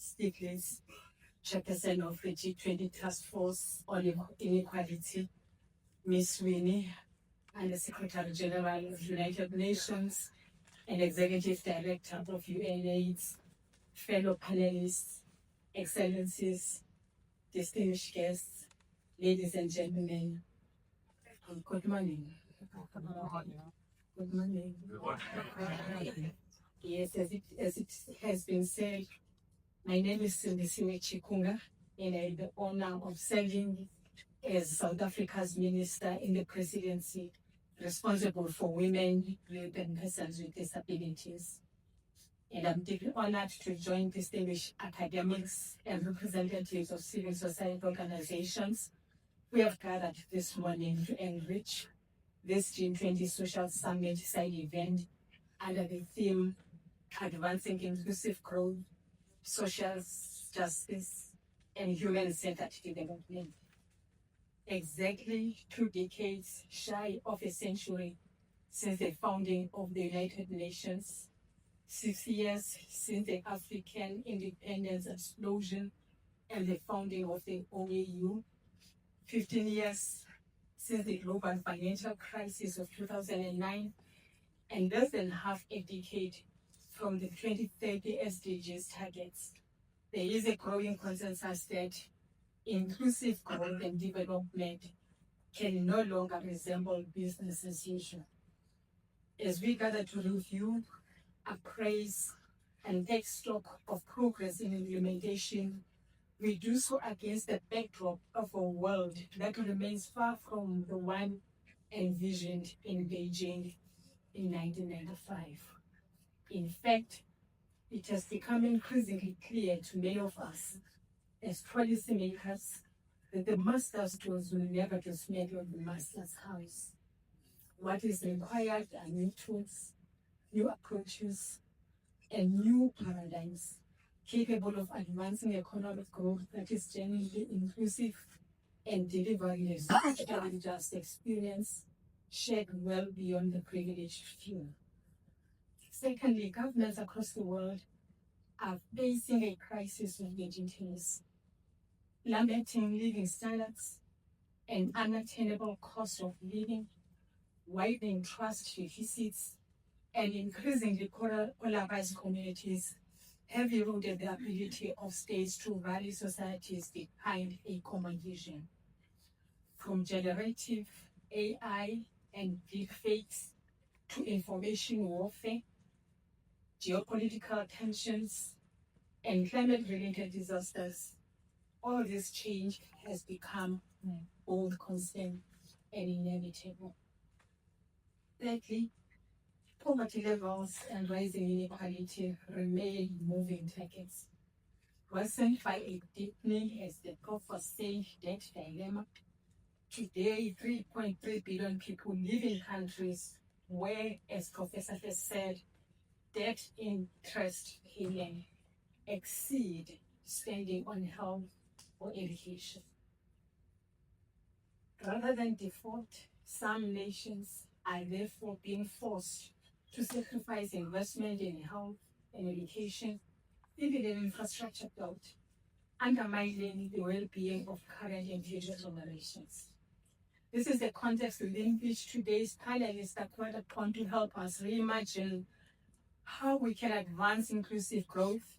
Stiglitz, Chairperson of the G20 Task Force on Inequality, Ms. Winnie, and the Secretary General of United Nations and Executive Director of UNGA80, fellow panelists, Excellencies, distinguished guests, ladies and gentlemen, good morning. Good morning. Yes, as it has been said, my name is Sindiswe Chikunga, and I have the honor of serving as South Africa's Minister in the Presidency, responsible for women, youth, and persons with disabilities. And I'm deeply honored to join distinguished academics and representatives of civil society organizations who have gathered this morning to enrich this G20 Social Summit side event under the theme Advancing Inclusive Growth, Social Justice, and Human-Centered Development. Exactly 2 decades shy of a century since the founding of the United Nations, 6 years since the African independence explosion and the founding of the OAU, 15 years since the global financial crisis of 2009, and less than half a decade from the 2030 SDGs targets. There is a growing consensus that inclusive growth and development can no longer resemble business as usual. As we gather to review, appraise, and take stock of progress in implementation, we do so against the backdrop of a world that remains far from the one envisioned in Beijing in 1995. In fact, it has become increasingly clear to many of us as policymakers that the master's tools will never dismantle the master's house. What is required are new tools, new approaches, and new paradigms capable of advancing economic growth that is genuinely inclusive and delivering a socially just experience shared well beyond the privileged few. Secondly, governments across the world are facing a crisis of legitimacy, plummeting living standards and unattainable cost of living, widening trust deficits, and increasingly polarized communities have eroded the ability of states to rally societies behind a common vision. From generative AI and deepfakes to information warfare, geopolitical tensions, and climate-related disasters, all this change has become both constant and inevitable. Thirdly, poverty levels and rising inequality remain moving targets. Worsened by a deepening, as the prof was saying, debt dilemma. Today, 3.3 billion people live in countries where, as Professor has said, debt interest payment exceed spending on health or education. Rather than default, some nations are therefore being forced to sacrifice investment in health and education, even in infrastructure built, undermining the well-being of current and future generations. This is the context within which today's panelists are called upon to help us reimagine how we can advance inclusive growth,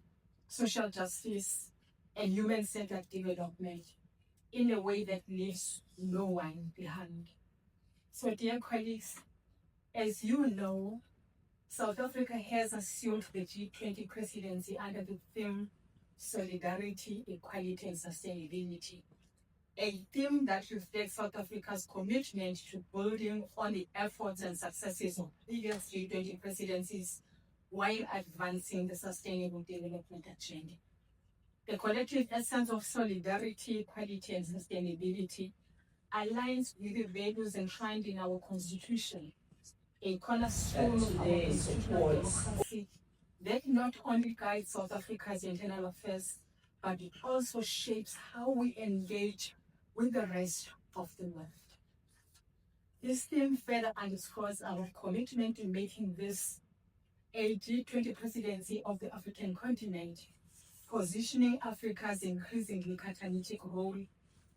social justice, and human-centered development in a way that leaves no one behind. So, dear colleagues, as you know, South Africa has assumed the G20 presidency under the theme Solidarity, Equality, and Sustainability, a theme that reflects South Africa's commitment to building on the efforts and successes of previous G20 presidencies while advancing the Sustainable Development Agenda. The collective essence of solidarity, equality, and sustainability aligns with the values enshrined in our Constitution, a cornerstone of our constitutional democracy that not only guides South Africa's internal affairs, but it also shapes how we engage with the rest of the world. This theme further underscores our commitment to making this a G20 presidency of the African continent, positioning Africa's increasingly catalytic role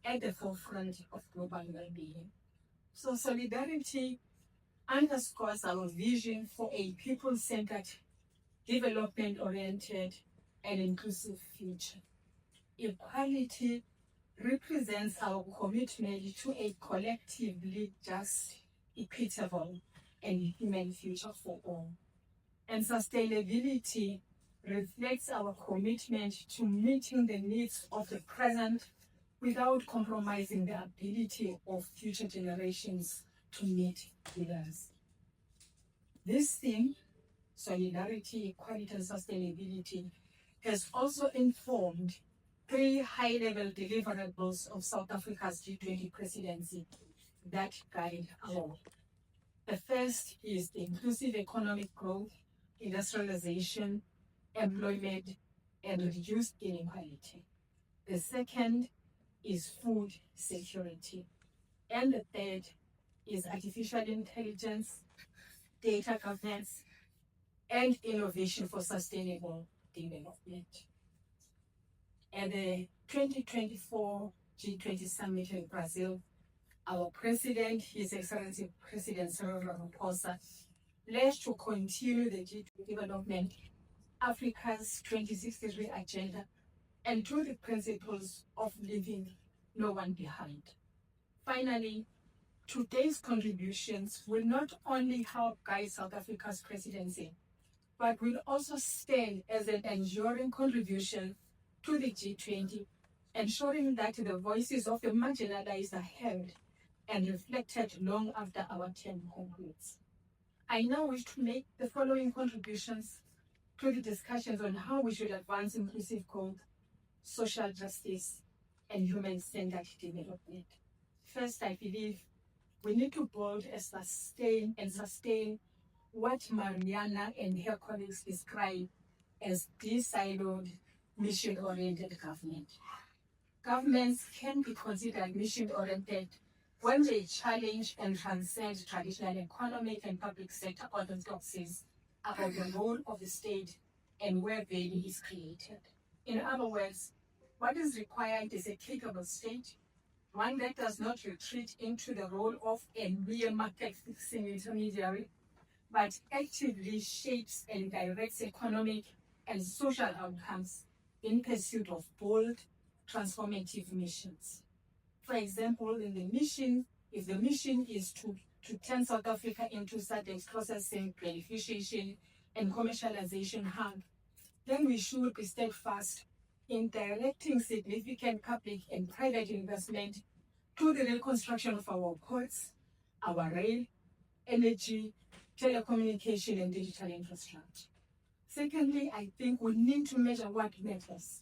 at the forefront of global well-being. So solidarity underscores our vision for a people-centered, development-oriented, and inclusive future. Equality represents our commitment to a collectively just, equitable, and human future for all. And sustainability reflects our commitment to meeting the needs of the present without compromising the ability of future generations to meet theirs. This theme, solidarity, equality, and sustainability, has also informed 3 high-level deliverables of South Africa's G20 presidency that guide our work. The first is the inclusive economic growth, industrialization, employment, and reduced inequality. The second is food security. And the third is artificial intelligence, data governance, and innovation for sustainable development. At the 2024 G20 Summit in Brazil, our President, His Excellency President Cyril Ramaphosa, pledged to continue the G20 development, Africa's 2063 agenda, and to the principles of leaving no one behind. Finally, today's contributions will not only help guide South Africa's presidency, but will also stand as an enduring contribution to the G20, ensuring that the voices of the marginalized are heard and reflected long after our term concludes. I now wish to make the following contributions to the discussions on how we should advance inclusive growth, social justice, and human-centered development. First, I believe we need to build and sustain what Mariana and her colleagues describe as de-siloed, mission-oriented government. Governments can be considered mission-oriented when they challenge and transcend traditional economic and public sector orthodoxies about the role of the state and where value is created. In other words, what is required is a capable state, one that does not retreat into the role of a mere market-fixing intermediary, but actively shapes and directs economic and social outcomes in pursuit of bold, transformative missions. For example, if the mission is to turn South Africa into SADC's processing, beneficiation, and commercialization hub, then we should be steadfast in directing significant public and private investment to the reconstruction of our ports, our rail, energy, telecommunication, and digital infrastructure. Secondly, I think we need to measure what matters.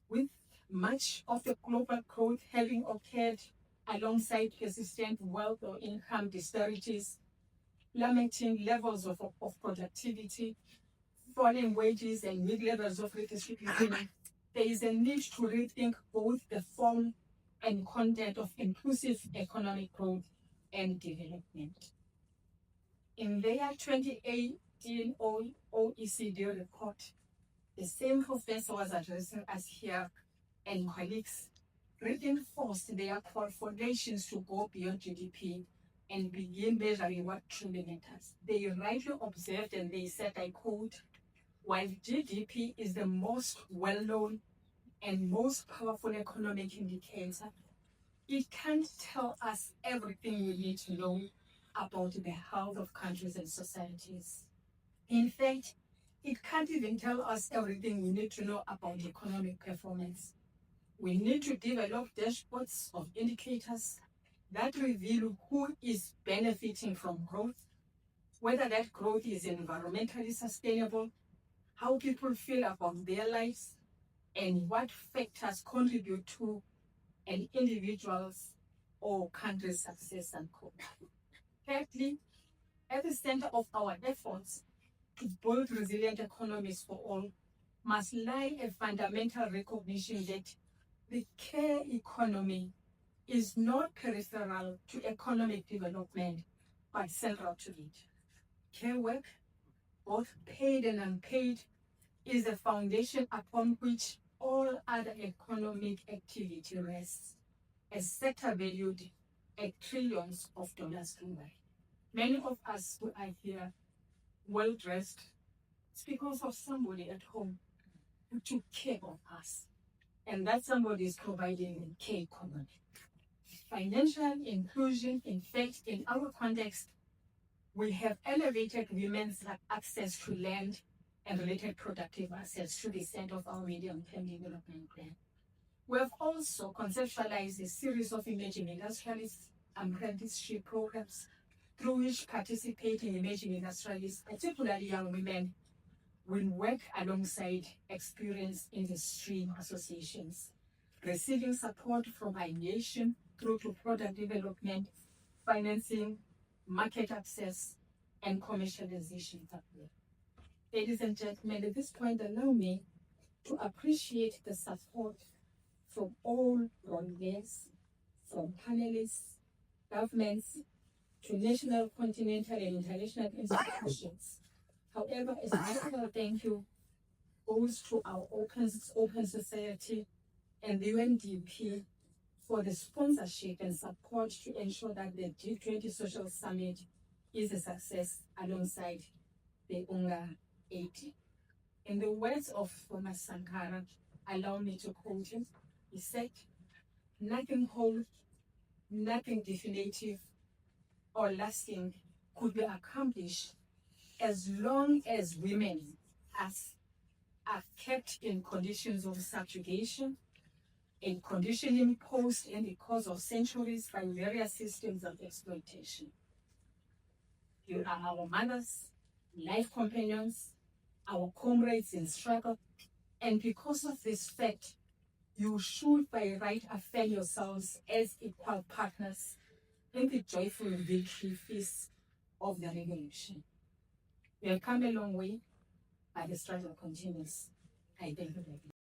With much of the global growth having occurred alongside persistent wealth or income disparities, plummeting levels of productivity, falling wages, and mid-levels of redistribution, there is a need to rethink both the form and content of inclusive economic growth and development. In their 2018 OECD report, the same professor was addressing us here and colleagues reinforced their call for nations to go beyond GDP and begin measuring what truly matters. They rightly observed and they said, I quote, while GDP is the most well-known and most powerful economic indicator, it can't tell us everything we need to know about the health of countries and societies. In fact, it can't even tell us everything we need to know about economic performance. We need to develop dashboards of indicators that reveal who is benefiting from growth, whether that growth is environmentally sustainable, how people feel about their lives, and what factors contribute to an individual's or country's success and growth. Thirdly, at the center of our efforts to build resilient economies for all must lie a fundamental recognition that the care economy is not peripheral to economic development, but central to it. Care work, both paid and unpaid, is the foundation upon which all other economic activity rests, a sector valued at trillions of dollars globally. Many of us who are here well dressed, it's because of somebody at home who took care of us. And that somebody is providing the care economy. Financial inclusion, in fact, in our context, we have elevated women's access to land and related productive assets to the center of our medium-term development plan. We have also conceptualized a series of emerging industrialists apprenticeship programs through which participating emerging industrialists, particularly young women, will work alongside experienced industry associations, receiving support from ideation through to product development, financing, market access, and commercialization. Ladies and gentlemen, at this point, allow me to appreciate the support from all volunteers, from panelists, governments, to national, continental, and international institutions. However, a special thank you goes to our open society and the UNDP for the sponsorship and support to ensure that the G20 Social Summit is a success alongside the UNGA80. In the words of Thomas Sankara, allow me to quote him, he said, "Nothing whole, nothing definitive or lasting could be accomplished as long as women are kept in conditions of subjugation, in condition imposed in the course of centuries by various systems of exploitation. You are our mothers, life companions, our comrades in struggle, and because of this fact, you should by right affirm yourselves as equal partners in the joyful victory feast of the revolution. We have come a long way, but the struggle continues. I thank you.